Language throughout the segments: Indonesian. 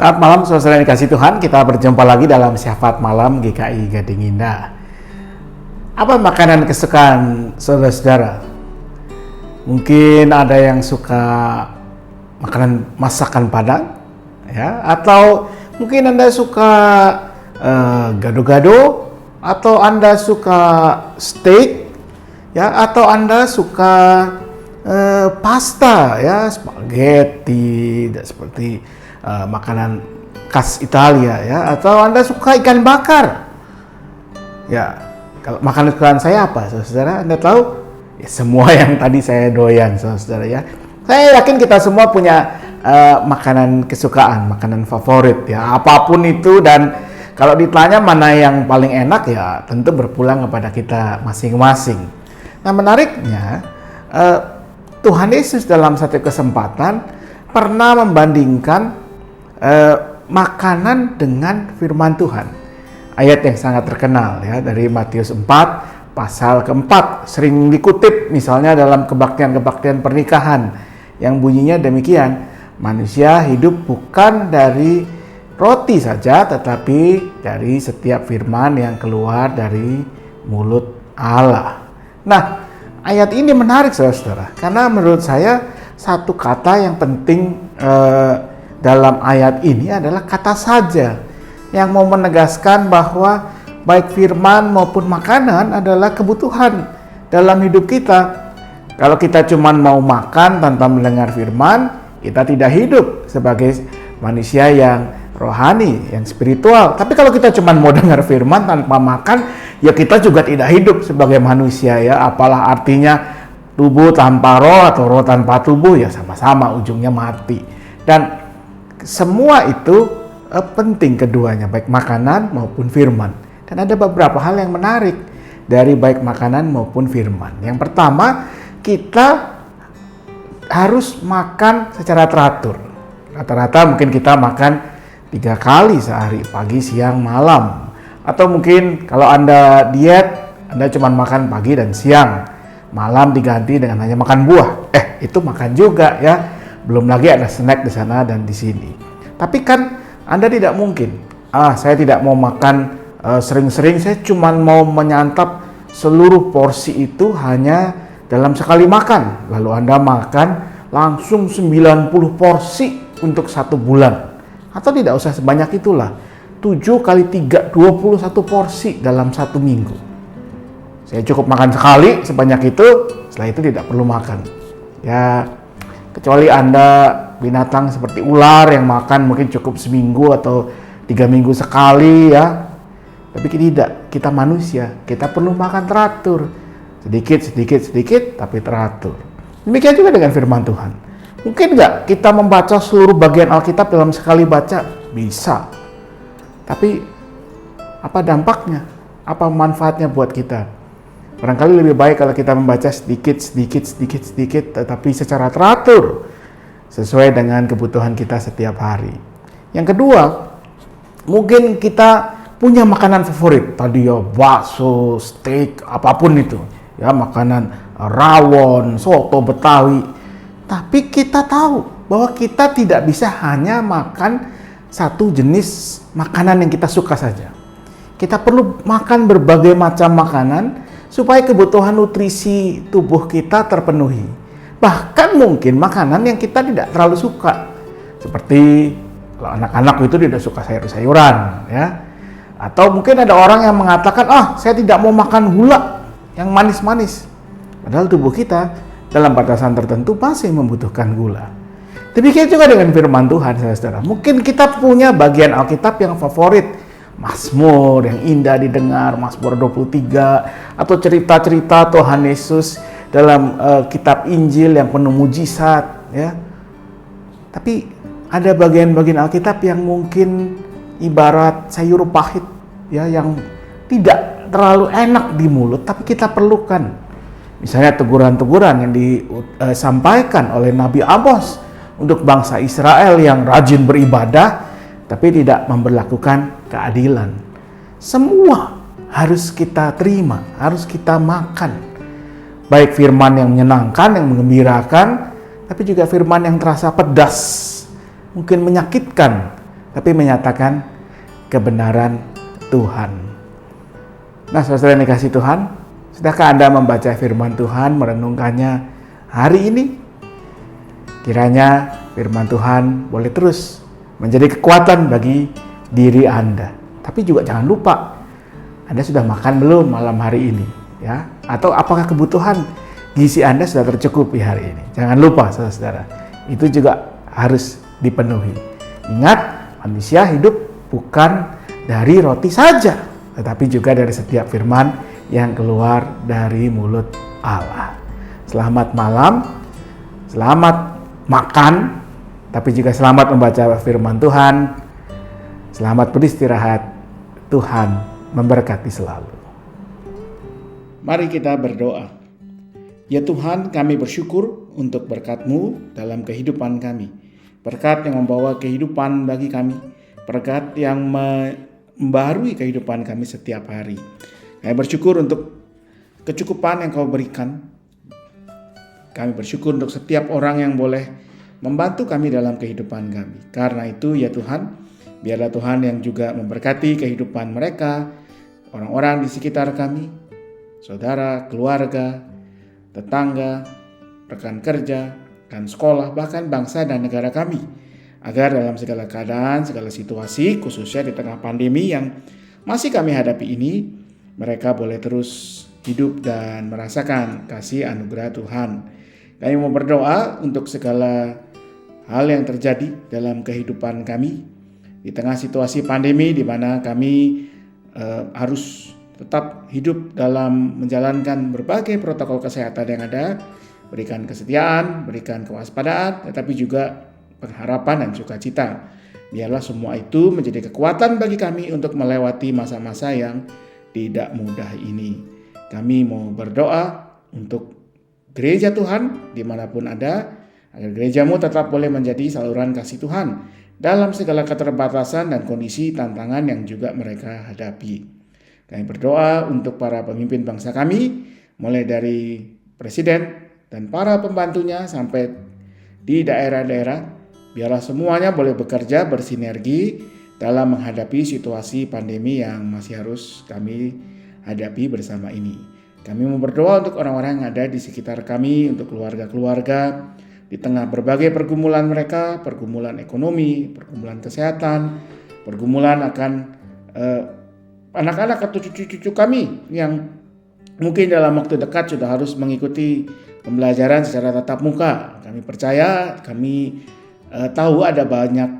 Selamat malam saudara yang dikasih Tuhan, kita berjumpa lagi dalam Syafaat Malam GKI Gading Indah. Apa makanan kesukaan saudara-saudara? Mungkin ada yang suka makanan masakan Padang, ya, atau mungkin Anda suka gado-gado, atau Anda suka steak, ya, atau Anda suka pasta, ya, spaghetti, seperti makanan khas Italia, ya, atau Anda suka ikan bakar. Ya, kalau makanan kesukaan saya apa, saudara? Anda tahu? Ya, semua yang tadi saya doyan, saudara, ya. Saya yakin kita semua punya makanan kesukaan, makanan favorit, ya, apapun itu. Dan kalau ditanya mana yang paling enak, ya tentu berpulang kepada kita masing-masing. Nah, menariknya Tuhan Yesus dalam satu kesempatan pernah membandingkan makanan dengan firman Tuhan. Ayat yang sangat terkenal, ya, dari Matius 4 pasal keempat, sering dikutip misalnya dalam kebaktian-kebaktian pernikahan yang bunyinya demikian, manusia hidup bukan dari roti saja tetapi dari setiap firman yang keluar dari mulut Allah. Nah, ayat ini menarik saudara, karena menurut saya satu kata yang penting dalam ayat ini adalah kata saja, yang mau menegaskan bahwa baik firman maupun makanan adalah kebutuhan dalam hidup kita. Kalau kita cuma mau makan tanpa mendengar firman, kita tidak hidup sebagai manusia yang rohani, yang spiritual. Tapi kalau kita cuma mau dengar firman tanpa makan, ya kita juga tidak hidup sebagai manusia, ya. Apalah artinya tubuh tanpa roh atau roh tanpa tubuh, ya sama-sama ujungnya mati. Dan semua itu penting keduanya, baik makanan maupun firman. Dan ada beberapa hal yang menarik dari baik makanan maupun firman. Yang pertama, kita harus makan secara teratur. Rata-rata mungkin kita makan 3 kali sehari, pagi, siang, malam. Atau mungkin kalau Anda diet, Anda cuma makan pagi dan siang. Malam diganti dengan hanya makan buah. Itu makan juga, ya. Belum lagi ada snack di sana dan di sini. Tapi kan Anda tidak mungkin, saya tidak mau makan sering-sering, saya cuma mau menyantap seluruh porsi itu hanya dalam sekali makan. Lalu Anda makan langsung 90 porsi untuk 1 bulan. Atau tidak usah sebanyak itulah, 7 kali 3, 21 porsi dalam 1 minggu. Saya cukup makan sekali sebanyak itu, setelah itu tidak perlu makan. Ya, kecuali Anda binatang seperti ular yang makan mungkin cukup seminggu atau 3 minggu sekali, ya. Tapi tidak, kita manusia, kita perlu makan teratur. Sedikit, tapi teratur. Demikian juga dengan firman Tuhan. Mungkin nggak kita membaca seluruh bagian Alkitab dalam sekali baca? Bisa. Tapi apa dampaknya? Apa manfaatnya buat kita? Barangkali lebih baik kalau kita membaca sedikit, tetapi secara teratur, sesuai dengan kebutuhan kita setiap hari. Yang kedua, mungkin kita punya makanan favorit, tadi ya bakso, steak, apapun itu, ya, makanan rawon, soto Betawi. Tapi kita tahu bahwa kita tidak bisa hanya makan satu jenis makanan yang kita suka saja. Kita perlu makan berbagai macam makanan supaya kebutuhan nutrisi tubuh kita terpenuhi. Bahkan mungkin makanan yang kita tidak terlalu suka. Seperti kalau anak-anak itu tidak suka sayur-sayuran, ya. Atau mungkin ada orang yang mengatakan, saya tidak mau makan gula yang manis-manis. Padahal tubuh kita dalam batasan tertentu masih membutuhkan gula. Demikian juga dengan firman Tuhan, saudara. Mungkin kita punya bagian Alkitab yang favorit, Mazmur yang indah didengar, Mazmur 23, atau cerita-cerita Tuhan Yesus dalam kitab Injil yang penuh mujizat, ya. Tapi ada bagian-bagian Alkitab yang mungkin ibarat sayur pahit, ya, yang tidak terlalu enak di mulut, tapi kita perlukan. Misalnya teguran-teguran yang disampaikan oleh Nabi Amos untuk bangsa Israel yang rajin beribadah, tapi tidak memberlakukan keadilan. Semua harus kita terima, harus kita makan. Baik firman yang menyenangkan, yang menggembirakan, tapi juga firman yang terasa pedas, mungkin menyakitkan tapi menyatakan kebenaran Tuhan. Nah, saudara yang dikasihi Tuhan, sudahkah Anda membaca firman Tuhan, merenungkannya hari ini? Kiranya firman Tuhan boleh terus menjadi kekuatan bagi diri Anda. Tapi juga jangan lupa, Anda sudah makan belum malam hari ini? Ya? Atau apakah kebutuhan gizi Anda sudah tercukupi hari ini? Jangan lupa, saudara-saudara, itu juga harus dipenuhi. Ingat, manusia hidup bukan dari roti saja, tetapi juga dari setiap firman yang keluar dari mulut Allah. Selamat malam, selamat makan, tapi juga selamat membaca firman Tuhan. Selamat beristirahat. Tuhan memberkati selalu. Mari kita berdoa. Ya Tuhan, kami bersyukur untuk berkat-Mu dalam kehidupan kami. Berkat yang membawa kehidupan bagi kami. Berkat yang membarui kehidupan kami setiap hari. Kami bersyukur untuk kecukupan yang Kau berikan. Kami bersyukur untuk setiap orang yang boleh membantu kami dalam kehidupan kami. Karena itu ya Tuhan, biarlah Tuhan yang juga memberkati kehidupan mereka, orang-orang di sekitar kami, saudara, keluarga, tetangga, rekan kerja, dan sekolah, bahkan bangsa dan negara kami. Agar dalam segala keadaan, segala situasi, khususnya di tengah pandemi yang masih kami hadapi ini, mereka boleh terus hidup dan merasakan kasih anugerah Tuhan. Kami mau berdoa untuk segala hal yang terjadi dalam kehidupan kami, di tengah situasi pandemi di mana kami harus tetap hidup dalam menjalankan berbagai protokol kesehatan yang ada, berikan kesetiaan, berikan kewaspadaan, tetapi juga pengharapan dan sukacita. Biarlah semua itu menjadi kekuatan bagi kami untuk melewati masa-masa yang tidak mudah ini. Kami mau berdoa untuk gereja Tuhan dimanapun ada, agar gerejamu tetap boleh menjadi saluran kasih Tuhan dalam segala keterbatasan dan kondisi tantangan yang juga mereka hadapi. Kami berdoa untuk para pemimpin bangsa kami, mulai dari presiden dan para pembantunya sampai di daerah-daerah, biarlah semuanya boleh bekerja bersinergi dalam menghadapi situasi pandemi yang masih harus kami hadapi bersama ini. Kami mau berdoa untuk orang-orang yang ada di sekitar kami, untuk keluarga-keluarga, di tengah berbagai pergumulan mereka, pergumulan ekonomi, pergumulan kesehatan, pergumulan akan anak-anak atau cucu-cucu kami yang mungkin dalam waktu dekat sudah harus mengikuti pembelajaran secara tatap muka. Kami percaya, kami tahu ada banyak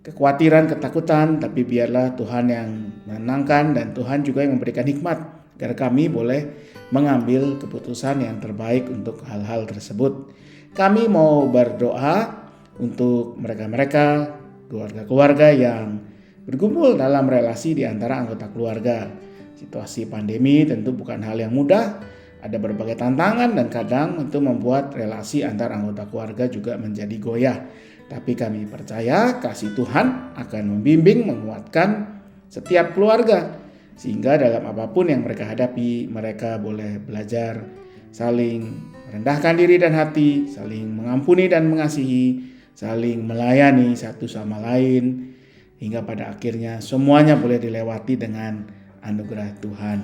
kekhawatiran, ketakutan, tapi biarlah Tuhan yang menenangkan dan Tuhan juga yang memberikan hikmat agar kami boleh mengambil keputusan yang terbaik untuk hal-hal tersebut. Kami mau berdoa untuk mereka-mereka, keluarga-keluarga yang bergumul dalam relasi di antara anggota keluarga. Situasi pandemi tentu bukan hal yang mudah, ada berbagai tantangan dan kadang itu membuat relasi antar anggota keluarga juga menjadi goyah. Tapi kami percaya kasih Tuhan akan membimbing, menguatkan setiap keluarga, sehingga dalam apapun yang mereka hadapi, mereka boleh belajar saling merendahkan diri dan hati, saling mengampuni dan mengasihi, saling melayani satu sama lain, hingga pada akhirnya semuanya boleh dilewati dengan anugerah Tuhan.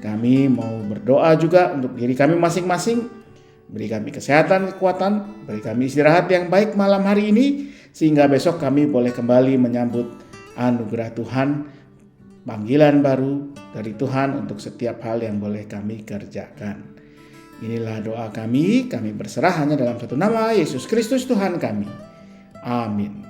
Kami mau berdoa juga untuk diri kami masing-masing, beri kami kesehatan, kekuatan, beri kami istirahat yang baik malam hari ini, sehingga besok kami boleh kembali menyambut anugerah Tuhan, panggilan baru dari Tuhan untuk setiap hal yang boleh kami kerjakan. Inilah doa kami berserah hanya dalam satu nama, Yesus Kristus Tuhan kami. Amin.